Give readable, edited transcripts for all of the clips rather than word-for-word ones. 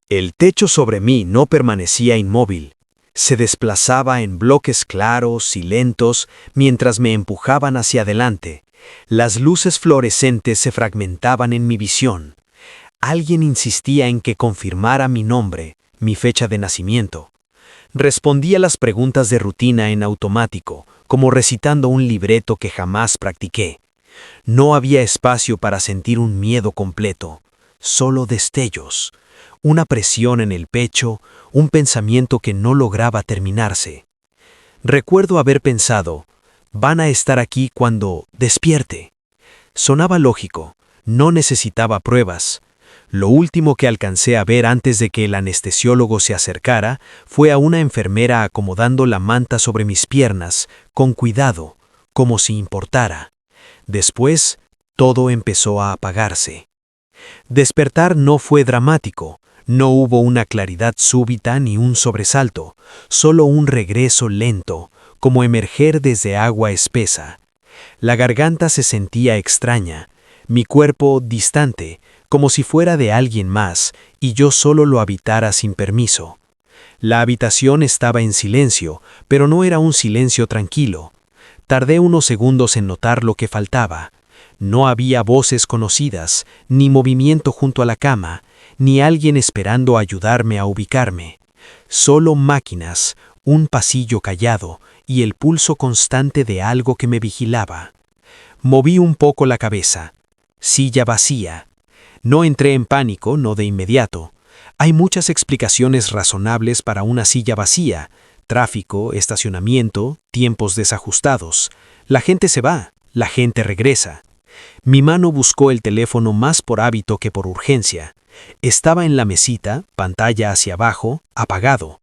El techo sobre mí no permanecía inmóvil. Se desplazaba en bloques claros y lentos mientras me empujaban hacia adelante. Las luces fluorescentes se fragmentaban en mi visión. Alguien insistía en que confirmara mi nombre, mi fecha de nacimiento. Respondía las preguntas de rutina en automático, como recitando un libreto que jamás practiqué. No había espacio para sentir un miedo completo, solo destellos, una presión en el pecho, un pensamiento que no lograba terminarse. Recuerdo haber pensado, van a estar aquí cuando despierte. Sonaba lógico, no necesitaba pruebas. Lo último que alcancé a ver antes de que el anestesiólogo se acercara fue a una enfermera acomodando la manta sobre mis piernas, con cuidado, como si importara. Después, todo empezó a apagarse. Despertar no fue dramático, no hubo una claridad súbita ni un sobresalto, solo un regreso lento, como emerger desde agua espesa. La garganta se sentía extraña, mi cuerpo distante, como si fuera de alguien más, y yo solo lo habitara sin permiso. La habitación estaba en silencio, pero no era un silencio tranquilo. Tardé unos segundos en notar lo que faltaba. No había voces conocidas, ni movimiento junto a la cama, ni alguien esperando ayudarme a ubicarme. Solo máquinas, un pasillo callado y el pulso constante de algo que me vigilaba. Moví un poco la cabeza. Silla vacía. No entré en pánico, no de inmediato. Hay muchas explicaciones razonables para una silla vacía: tráfico, estacionamiento, tiempos desajustados. La gente se va, la gente regresa. Mi mano buscó el teléfono más por hábito que por urgencia. Estaba en la mesita, pantalla hacia abajo, apagado.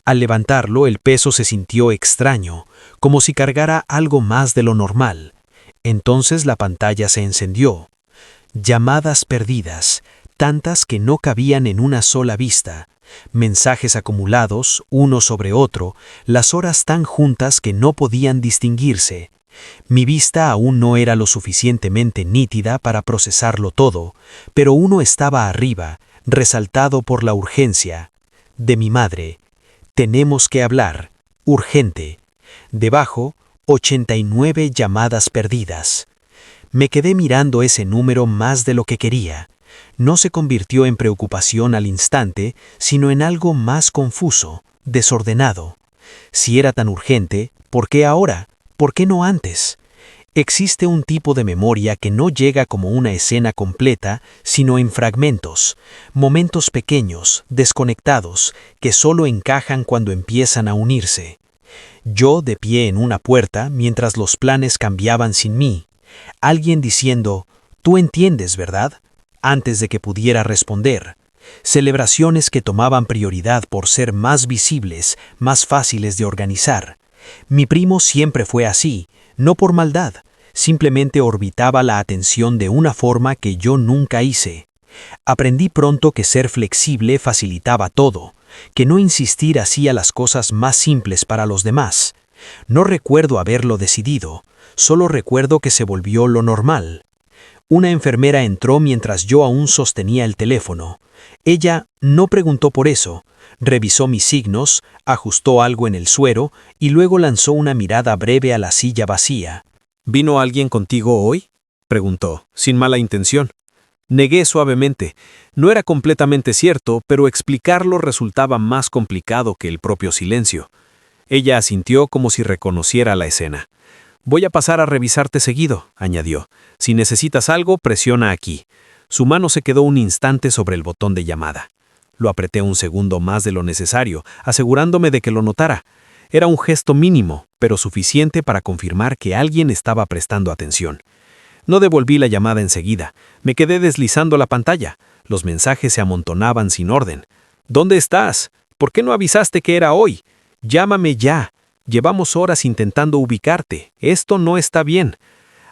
Al levantarlo, el peso se sintió extraño, como si cargara algo más de lo normal. Entonces la pantalla se encendió. Llamadas perdidas, tantas que no cabían en una sola vista. Mensajes acumulados, uno sobre otro, las horas tan juntas que no podían distinguirse. Mi vista aún no era lo suficientemente nítida para procesarlo todo, pero uno estaba arriba, resaltado por la urgencia. De mi madre. Tenemos que hablar. Urgente. Debajo, 89 llamadas perdidas. Me quedé mirando ese número más de lo que quería. No se convirtió en preocupación al instante, sino en algo más confuso, desordenado. Si era tan urgente, ¿por qué ahora? ¿Por qué no antes? Existe un tipo de memoria que no llega como una escena completa, sino en fragmentos, momentos pequeños, desconectados, que solo encajan cuando empiezan a unirse. Yo de pie en una puerta mientras los planes cambiaban sin mí. Alguien diciendo, «Tú entiendes, ¿verdad?», antes de que pudiera responder. Celebraciones que tomaban prioridad por ser más visibles, más fáciles de organizar. Mi primo siempre fue así, no por maldad, simplemente orbitaba la atención de una forma que yo nunca hice. Aprendí pronto que ser flexible facilitaba todo, que no insistir hacía las cosas más simples para los demás. No recuerdo haberlo decidido, solo recuerdo que se volvió lo normal. Una enfermera entró mientras yo aún sostenía el teléfono. Ella no preguntó por eso, revisó mis signos, ajustó algo en el suero y luego lanzó una mirada breve a la silla vacía. ¿Vino alguien contigo hoy?, preguntó, sin mala intención. Negué suavemente. No era completamente cierto, pero explicarlo resultaba más complicado que el propio silencio. Ella asintió como si reconociera la escena. «Voy a pasar a revisarte seguido», añadió. «Si necesitas algo, presiona aquí». Su mano se quedó un instante sobre el botón de llamada. Lo apreté un segundo más de lo necesario, asegurándome de que lo notara. Era un gesto mínimo, pero suficiente para confirmar que alguien estaba prestando atención. No devolví la llamada enseguida. Me quedé deslizando la pantalla. Los mensajes se amontonaban sin orden. «¿Dónde estás? ¿Por qué no avisaste que era hoy? Llámame ya. Llevamos horas intentando ubicarte. Esto no está bien».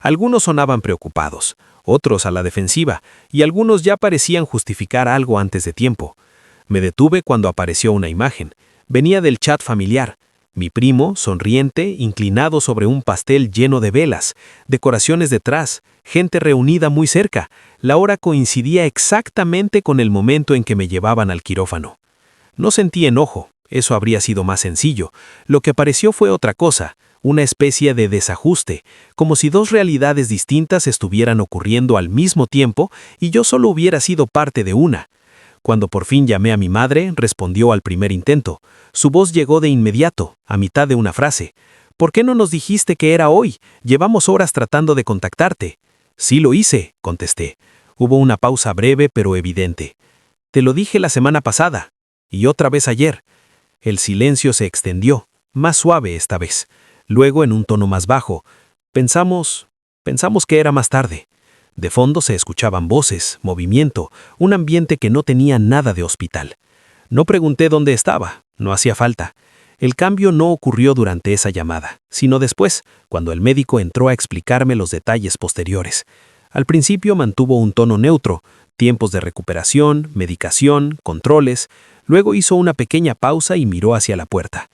Algunos sonaban preocupados, otros a la defensiva, y algunos ya parecían justificar algo antes de tiempo. Me detuve cuando apareció una imagen. Venía del chat familiar. Mi primo, sonriente, inclinado sobre un pastel lleno de velas, decoraciones detrás, gente reunida muy cerca. La hora coincidía exactamente con el momento en que me llevaban al quirófano. No sentí enojo, eso habría sido más sencillo. Lo que pareció fue otra cosa, una especie de desajuste, como si dos realidades distintas estuvieran ocurriendo al mismo tiempo y yo solo hubiera sido parte de una. Cuando por fin llamé a mi madre, respondió al primer intento. Su voz llegó de inmediato, a mitad de una frase. «¿Por qué no nos dijiste que era hoy? Llevamos horas tratando de contactarte». «Sí lo hice», contesté. Hubo una pausa breve pero evidente. «Te lo dije la semana pasada. Y otra vez ayer». El silencio se extendió, más suave esta vez. Luego, en un tono más bajo, pensamos que era más tarde. De fondo se escuchaban voces, movimiento, un ambiente que no tenía nada de hospital. No pregunté dónde estaba, no hacía falta. El cambio no ocurrió durante esa llamada, sino después, cuando el médico entró a explicarme los detalles posteriores. Al principio mantuvo un tono neutro, tiempos de recuperación, medicación, controles. Luego hizo una pequeña pausa y miró hacia la puerta.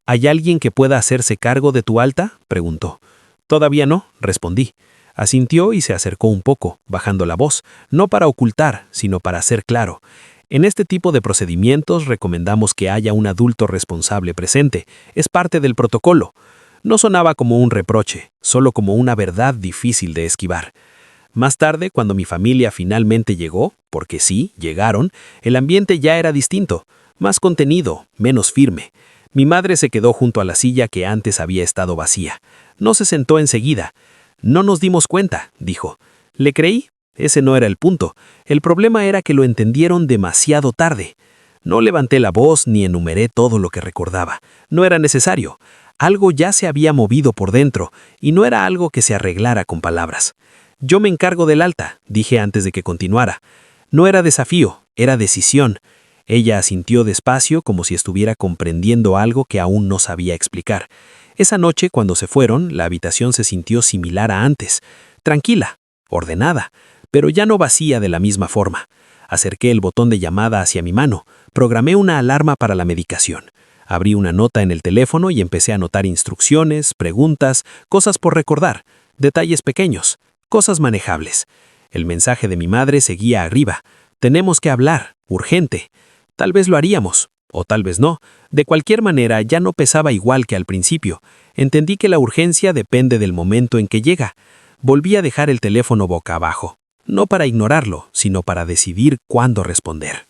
«¿Hay alguien que pueda hacerse cargo de tu alta?», preguntó. «Todavía no», respondí. Asintió y se acercó un poco, bajando la voz, no para ocultar, sino para ser claro. En este tipo de procedimientos recomendamos que haya un adulto responsable presente. Es parte del protocolo. No sonaba como un reproche, solo como una verdad difícil de esquivar. Más tarde, cuando mi familia finalmente llegó, porque sí, llegaron, el ambiente ya era distinto, más contenido, menos firme. Mi madre se quedó junto a la silla que antes había estado vacía. No se sentó enseguida. «No nos dimos cuenta», dijo. Le creí. Ese no era el punto. El problema era que lo entendieron demasiado tarde. No levanté la voz ni enumeré todo lo que recordaba. No era necesario. Algo ya se había movido por dentro, y no era algo que se arreglara con palabras. «Yo me encargo del alta», dije antes de que continuara. No era desafío, era decisión. Ella asintió despacio como si estuviera comprendiendo algo que aún no sabía explicar. Esa noche, cuando se fueron, la habitación se sintió similar a antes. Tranquila, ordenada, pero ya no vacía de la misma forma. Acerqué el botón de llamada hacia mi mano. Programé una alarma para la medicación. Abrí una nota en el teléfono y empecé a anotar instrucciones, preguntas, cosas por recordar, detalles pequeños, cosas manejables. El mensaje de mi madre seguía arriba. «Tenemos que hablar, urgente». Tal vez lo haríamos, o tal vez no. De cualquier manera, ya no pesaba igual que al principio. Entendí que la urgencia depende del momento en que llega. Volví a dejar el teléfono boca abajo, no para ignorarlo, sino para decidir cuándo responder.